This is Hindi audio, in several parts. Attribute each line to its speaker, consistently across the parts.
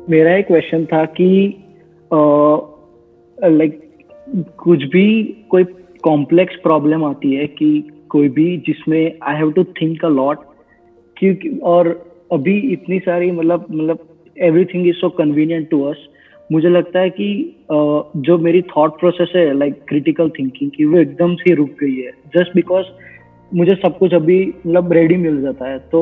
Speaker 1: मेरा एक क्वेश्चन था कि लाइक कुछ भी कोई कॉम्प्लेक्स प्रॉब्लम आती है कि कोई भी जिसमें I have to think a lot, क्योंकि और अभी इतनी सारी मतलब everything is so convenient to us. मुझे लगता है कि जो मेरी थॉट प्रोसेस है लाइक क्रिटिकल थिंकिंग की, वो एकदम से रुक गई है जस्ट बिकॉज मुझे सब कुछ अभी मतलब रेडी मिल जाता है। तो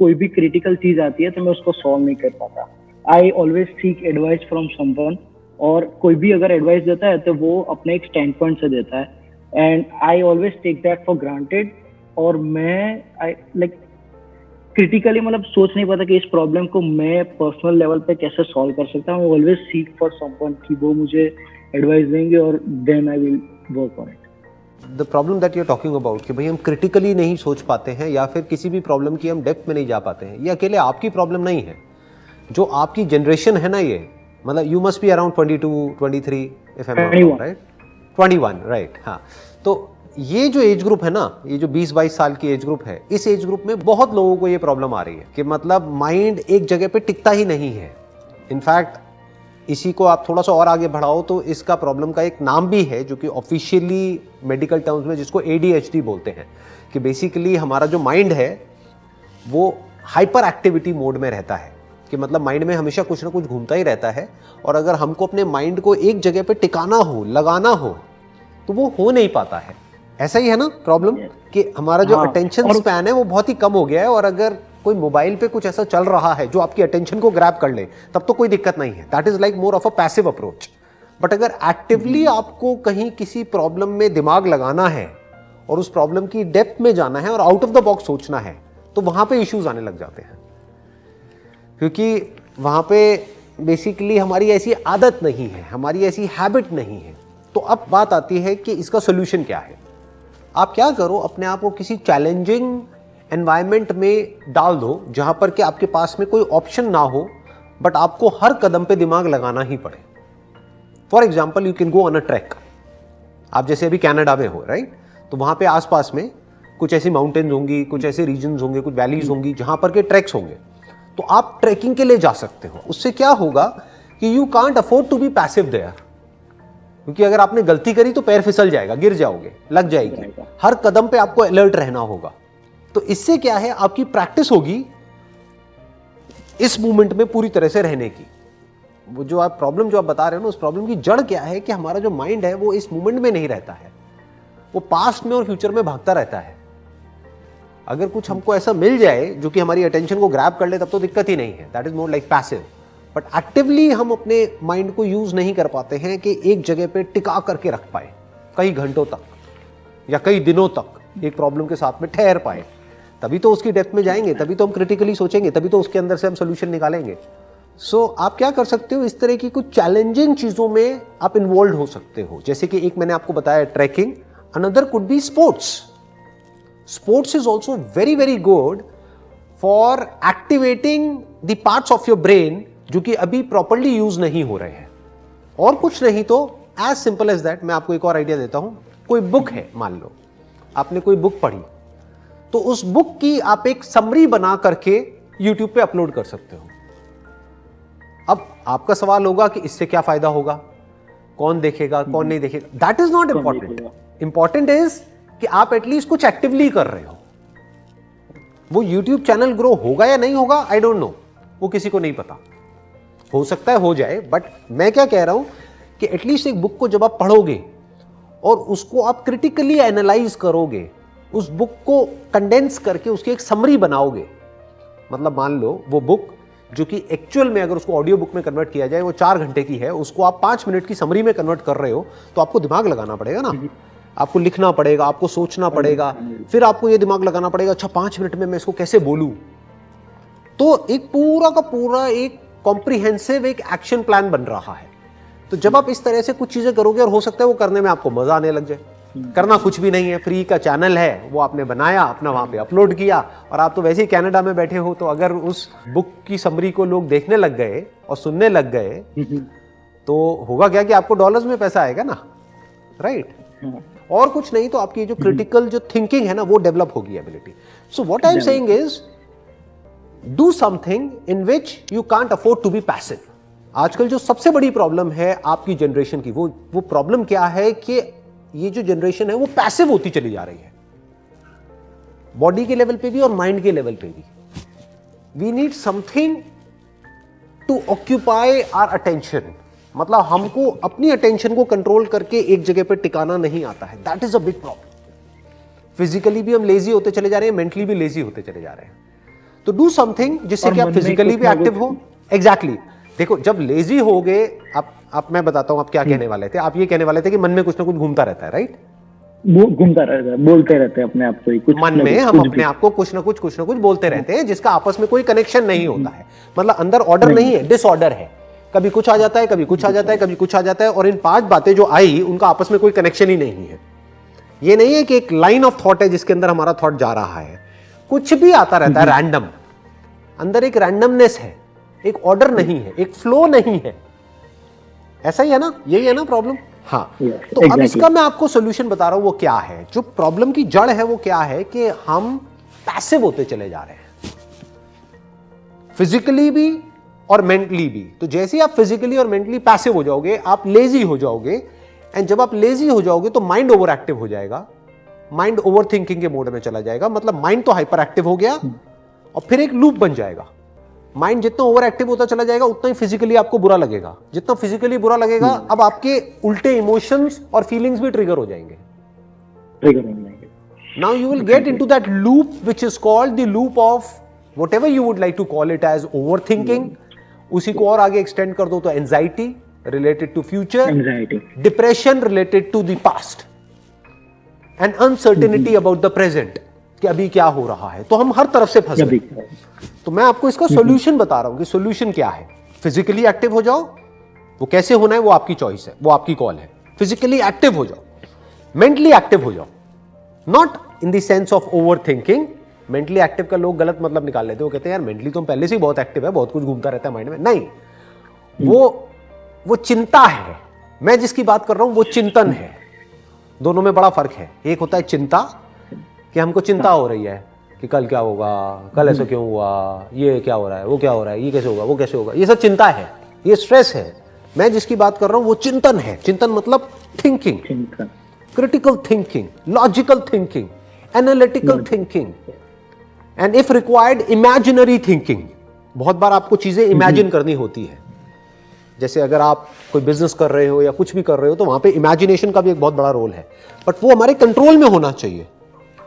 Speaker 1: कोई भी क्रिटिकल चीज आती है तो मैं उसको सॉल्व नहीं कर पाता। I always seek advice from someone, और कोई भी अगर एडवाइस देता है तो वो अपने एक स्टैंड पॉइंट से देता है and I always take that for granted. और मैं आई लाइक क्रिटिकली मतलब सोच नहीं पाता कि इस प्रॉब्लम को मैं पर्सनल लेवल पे कैसे सॉल्व कर सकता हूँ। ऑलवेज सीक फॉर समवन कि वो मुझे एडवाइस देंगे और then I will work on it.
Speaker 2: The problem that you are talking about कि भाई हम क्रिटिकली नहीं सोच पाते हैं या फिर किसी भी प्रॉब्लम की हम डेप्थ में नहीं जा पाते हैं, ये अकेले आपकी प्रॉब्लम नहीं है। जो आपकी जनरेशन है ना, ये मतलब you must be around 22, 23 if I am not wrong, right? 21, right. हाँ, तो ये जो एज ग्रुप है ना, ये जो 20-22 साल की एज ग्रुप है, इस एज ग्रुप में बहुत लोगों को ये प्रॉब्लम आ रही है कि मतलब माइंड एक जगह पे टिकता ही नहीं है। इनफैक्ट इसी को आप थोड़ा सा और आगे बढ़ाओ तो इसका प्रॉब्लम का एक नाम भी है जो कि ऑफिशियली मेडिकल टर्म्स में जिसको ADHD बोलते हैं, कि बेसिकली हमारा जो माइंड है वो हाइपर एक्टिविटी मोड में रहता है, कि मतलब माइंड में हमेशा कुछ ना कुछ घूमता ही रहता है। और अगर हमको अपने माइंड को एक जगह पे टिकाना हो, लगाना हो, तो वो हो नहीं पाता है। ऐसा ही है ना प्रॉब्लम, कि हमारा जो अटेंशन स्पैन है वो बहुत ही कम हो गया है। और अगर कोई मोबाइल पे कुछ ऐसा चल रहा है जो आपकी अटेंशन को ग्रैब कर ले, तब तो कोई दिक्कत नहीं है, that is like more of a passive approach. But अगर एक्टिवली आपको कहीं किसी प्रॉब्लम में दिमाग लगाना है और उस प्रॉब्लम की डेप्थ में जाना है और आउट ऑफ द बॉक्स सोचना है, तो वहां पे इश्यूज आने लग जाते हैं, क्योंकि वहां पे बेसिकली हमारी ऐसी आदत नहीं है, हमारी ऐसी हैबिट नहीं है। तो अब बात आती है कि इसका सोल्यूशन क्या है। आप क्या करो, अपने आप को किसी चैलेंजिंग एनवायरनमेंट में डाल दो जहां पर कि आपके पास में कोई ऑप्शन ना हो, बट आपको हर कदम पे दिमाग लगाना ही पड़े। For example, you can go on a track. आप जैसे अभी कनाडा में हो, राइट? तो वहां पे आसपास में कुछ ऐसी माउंटेन्स होंगी, कुछ ऐसे रीजन्स होंगे, कुछ वैलीज होंगी जहां पर के ट्रैक्स होंगे। तो आप ट्रैकिंग के लिए जा सकते हो। उससे क्या होगा कि you can't afford to be passive there, क्योंकि अगर आपने गलती करी तो पैर फिसल जाएगा, गिर जाओगे, लग जाएगी। हर कदम पे आपको अलर्ट रहना होगा। तो इससे क्या है, आपकी प्रैक्टिस होगी इस मूवमेंट में पूरी तरह से रहने की। वो जो आप प्रॉब्लम जो आप बता रहे हो ना, उस प्रॉब्लम की जड़ क्या है कि हमारा जो माइंड है वो इस मूवमेंट में नहीं रहता है, वो पास्ट में और फ्यूचर में भागता रहता है। अगर कुछ हमको ऐसा मिल जाए जो कि हमारी अटेंशन को ग्रैब कर ले, तब तो दिक्कत ही नहीं है, that is more like passive. But actively हम अपने माइंड को यूज नहीं कर पाते हैं कि एक जगह पे टिका करके रख पाए कई घंटों तक या कई दिनों तक एक प्रॉब्लम के साथ में ठहर पाए। तभी तो उसकी डेप्थ में जाएंगे, तभी तो हम क्रिटिकली सोचेंगे, तभी तो उसके अंदर से हम सोल्यूशन निकालेंगे। सो आप क्या कर सकते हो, इस तरह की कुछ चैलेंजिंग चीजों में आप इन्वॉल्व हो सकते हो। जैसे कि एक मैंने आपको बताया tracking, another could be sports. Sports is also very very good for activating the parts of your brain जो कि अभी प्रॉपरली यूज नहीं हो रहे हैं। और कुछ नहीं तो एज सिंपल एज दैट, मैं आपको एक और आइडिया देता हूं। कोई बुक है, मान लो आपने कोई बुक पढ़ी, तो उस बुक की आप एक समरी बना करके यूट्यूब पे अपलोड कर सकते हो। अब आपका सवाल होगा कि इससे क्या फायदा होगा, कौन देखेगा, कौन नहीं देखेगा। That is not important. Important is कि आप एटलीस्ट कुछ एक्टिवली कर रहे हो। वो यूट्यूब चैनल ग्रो होगा या नहीं होगा, आई डोंट नो, वो किसी को नहीं पता। हो सकता है हो जाए, बट मैं क्या कह रहा हूं कि एटलीस्ट एक बुक को जब आप पढ़ोगे और उसको आप क्रिटिकली एनालाइज करोगे, उस बुक को कंडेंस करके उसकी एक समरी बनाओगे। मतलब मान लो वो बुक जो कि एक्चुअल में अगर उसको ऑडियो बुक में कन्वर्ट किया जाए वो 4 घंटे की है, उसको आप 5 मिनट की समरी में कन्वर्ट कर रहे हो, तो आपको दिमाग लगाना पड़ेगा ना। आपको लिखना पड़ेगा, आपको सोचना पड़ेगा, फिर आपको ये दिमाग लगाना पड़ेगा, अच्छा 5 मिनट में मैं इसको कैसे बोलूं। तो एक पूरा का पूरा एक कॉम्प्रिहेंसिव एक एक्शन प्लान बन रहा है। तो जब आप इस तरह से कुछ चीजें करोगे, और हो सकता है वो करने में आपको मजा आने लग जाए। करना कुछ भी नहीं है, फ्री का चैनल है, वो आपने बनाया, अपना वहां पे अपलोड किया, और आप तो वैसे ही कनाडा में बैठे हो। तो अगर उस बुक की समरी को लोग देखने लग गए और सुनने लग गए, तो होगा क्या कि आपको डॉलर्स में पैसा आएगा ना, राइट? और कुछ नहीं तो आपकी जो क्रिटिकल जो थिंकिंग है ना, वो डेवलप होगी ability. So what I am saying is do something in which you can't afford to be passive. आजकल जो सबसे बड़ी प्रॉब्लम है आपकी जनरेशन की, वो प्रॉब्लम क्या है कि ये जो जनरेशन है वो पैसिव होती चली जा रही है, बॉडी के लेवल पे भी और माइंड के लेवल पे भी। We need something to occupy our attention, मतलब हमको अपनी अटेंशन को कंट्रोल करके एक जगह पे टिकाना नहीं आता है। That is a big problem. Physically भी हम लेजी होते चले जा रहे हैं, मेंटली भी लेजी होते चले जा रहे हैं। तो डू समथिंग जिससे कि आप फिजिकली भी एक्टिव हो। एग्जैक्टली देखो, जब लेजी हो गए आप मैं बताता हूं आप क्या कहने वाले थे। आप ये कहने वाले थे कि मन में कुछ ना कुछ घूमता रहता है, राइट?
Speaker 1: वो घूमता रहता है, बोलते रहते हैं अपने आप को ही कुछ
Speaker 2: मन में, हम अपने आप को कुछ ना कुछ बोलते रहते हैं जिसका आपस में कोई कनेक्शन नहीं होता है। मतलब अंदर ऑर्डर नहीं है, डिसऑर्डर है। कभी कुछ आ जाता है, कभी कुछ आ जाता है, कभी कुछ आ जाता है, और इन 5 बातें जो आई उनका आपस में कोई कनेक्शन ही नहीं है। ये नहीं है कि एक लाइन ऑफ थॉट है जिसके अंदर हमारा थॉट जा रहा है, कुछ भी आता रहता है रैंडम। अंदर एक रैंडमनेस है, एक ऑर्डर नहीं है, एक फ्लो नहीं है। ऐसा ही है ना, यही है ना प्रॉब्लम? हाँ। तो अब इसका मैं आपको सॉल्यूशन बता रहा हूं। वो क्या है? जो प्रॉब्लम की जड़ है वो क्या है कि हम पैसिव होते चले जा रहे हैं, फिजिकली भी और मेंटली भी। तो जैसे ही आप फिजिकली और मेंटली पैसिव हो जाओगे, आप लेजी हो जाओगे, एंड जब आप लेजी हो जाओगे तो माइंड ओवर एक्टिव हो जाएगा, माइंड ओवर थिंकिंग के मोड में चला जाएगा। मतलब माइंड तो हाइपर एक्टिव हो गया और फिर एक लूप बन जाएगा। माइंड जितना ओवर एक्टिव होता चला जाएगा उतना ही फिजिकली आपको बुरा लगेगा। जितना फिजिकली बुरा लगेगा, अब आपके उल्टे इमोशंस और फीलिंग्स भी ट्रिगर हो जाएंगे। Now you will get into that loop which is called the loop of whatever you would like to call it as overthinking. उसी को और आगे एक्सटेंड कर दो तो anxiety related to future, depression related to the past, and uncertainty about the present कि अभी क्या हो रहा है। तो हम हर तरफ से फंस गए। तो मैं आपको इसका सॉल्यूशन बता रहा हूं कि सॉल्यूशन क्या है। फिजिकली एक्टिव हो जाओ, वो कैसे होना है वो आपकी चॉइस है, वो आपकी कॉल है। फिजिकली एक्टिव हो जाओ, मेंटली एक्टिव हो जाओ, not in the sense of over thinking. Mentally active का लोग गलत मतलब निकाल लेते हैं। वो कहते हैं यार मेंटली तो पहले से ही बहुत एक्टिव है, बहुत कुछ घूमता रहता है माइंड में। नहीं, वो चिंता है। मैं जिसकी बात कर रहा हूं वो चिंतन है। दोनों में बड़ा फर्क है। एक होता है चिंता, कि हमको चिंता हो रही है कि कल क्या होगा, कल ऐसा क्यों हुआ, ये क्या हो रहा है, वो क्या हो रहा है, ये कैसे होगा, वो कैसे होगा। ये सब चिंता है, ये स्ट्रेस है। मैं जिसकी बात कर रहा हूं वो चिंतन है। चिंतन मतलब thinking, critical thinking, logical thinking, analytical thinking, and if required imaginary thinking. बहुत बार आपको चीजें इमेजिन करनी होती है। जैसे अगर आप कोई बिजनेस कर रहे हो या कुछ भी कर रहे हो तो वहां पे इमेजिनेशन का भी एक बहुत बड़ा रोल है, बट वो हमारे कंट्रोल में होना चाहिए।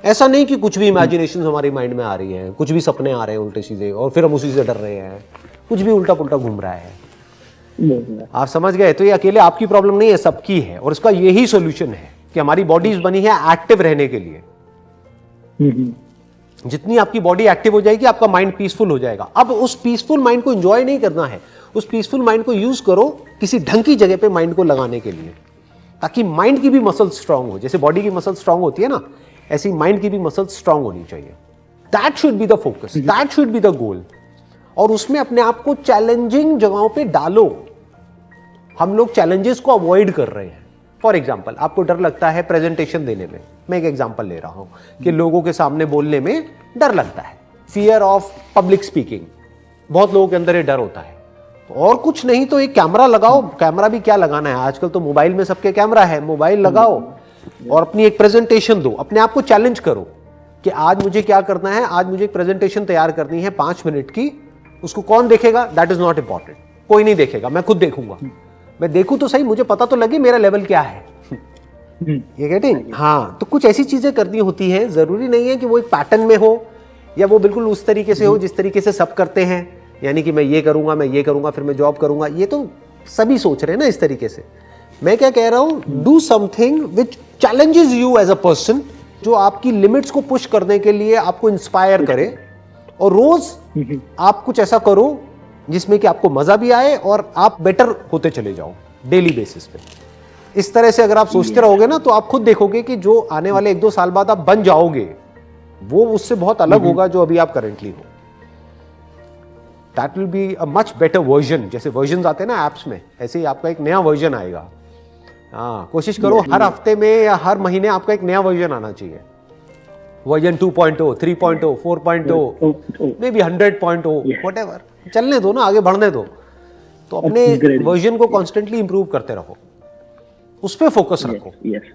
Speaker 2: ऐसा नहीं कि कुछ भी इमेजिनेशन हमारी माइंड में आ रही है, कुछ भी सपने आ रहे हैं उल्टे सीधे और फिर हम उसी से डर रहे हैं, कुछ भी उल्टा पुल्टा घूम रहा है। आप समझ गए? तो ये अकेले आपकी प्रॉब्लम नहीं है, सबकी है। और इसका यही सॉल्यूशन है कि हमारी बॉडीज बनी है एक्टिव रहने के लिए। जितनी आपकी बॉडी एक्टिव हो जाएगी आपका माइंड पीसफुल हो जाएगा। अब उस पीसफुल माइंड को एंजॉय नहीं करना है, उस पीसफुल माइंड को यूज करो किसी ढंग की जगह पे माइंड को लगाने के लिए, ताकि माइंड की भी मसल स्ट्रांग हो। जैसे बॉडी की मसल स्ट्रांग होती है ना, ऐसी माइंड की भी मसल स्ट्रांग होनी चाहिए। That should be the focus, that should be the goal. और उसमें अपने आप को चैलेंजिंग जगहों पे डालो। हम लोग चैलेंजेस को अवॉइड कर रहे हैं। फॉर एग्जाम्पल, आपको डर लगता है प्रेजेंटेशन देने में। मैं एक एग्जाम्पल ले रहा हूं कि लोगों के सामने बोलने में डर लगता है, फियर ऑफ पब्लिक स्पीकिंग। बहुत लोगों के अंदर ये डर होता है। और कुछ नहीं तो एक कैमरा लगाओ। कैमरा भी क्या लगाना है, आजकल तो मोबाइल में सबके कैमरा है। मोबाइल लगाओ और अपनी एक प्रेजेंटेशन दो। अपने आप को चैलेंज करो कि आज मुझे क्या करना है। आज मुझे एक प्रेजेंटेशन तैयार करनी है 5 मिनट की। उसको कौन देखेगा, दैट इज नॉट इंपॉर्टेंट। कोई नहीं देखेगा, मैं खुद देखूंगा। मैं देखूं तो सही, मुझे पता तो लगे मेरा लेवल क्या है। ये गेटिंग? हाँ, तो कुछ ऐसी चीजें करनी होती हैं। जरूरी नहीं है कि वो एक पैटर्न में हो या वो बिल्कुल उस तरीके से हो जिस तरीके से सब करते हैं। यानी कि मैं ये करूंगा, मैं ये करूंगा, फिर मैं जॉब करूंगा। ये तो सभी सोच रहे हैं ना इस तरीके से। मैं क्या कह रहा हूं, do something which challenges you as a person, जो आपकी लिमिट्स को पुश करने के लिए आपको इंस्पायर करे। और रोज आप कुछ ऐसा करो जिसमें कि आपको मजा भी आए और आप बेटर होते चले जाओ डेली बेसिस पे। इस तरह से अगर आप सोचते रहोगे ना, तो आप खुद देखोगे कि जो आने वाले 1-2 साल बाद आप बन जाओगे वो उससे बहुत अलग होगा जो अभी आप करेंटली हो। That will be a much better version. जैसे वर्जन आते हैं ना एप्स में, ऐसे ही आपका एक नया वर्जन आएगा। हाँ, कोशिश करो हर हफ्ते में या हर महीने आपका एक नया वर्जन आना चाहिए। वर्जन 2.0, 3.0, 4.0, मे बी 100.0, व्हाटएवर, चलने दो ना, आगे बढ़ने दो। तो अपने वर्जन को कॉन्स्टेंटली इंप्रूव करते रहो, उस पर फोकस रखो।
Speaker 1: Yes.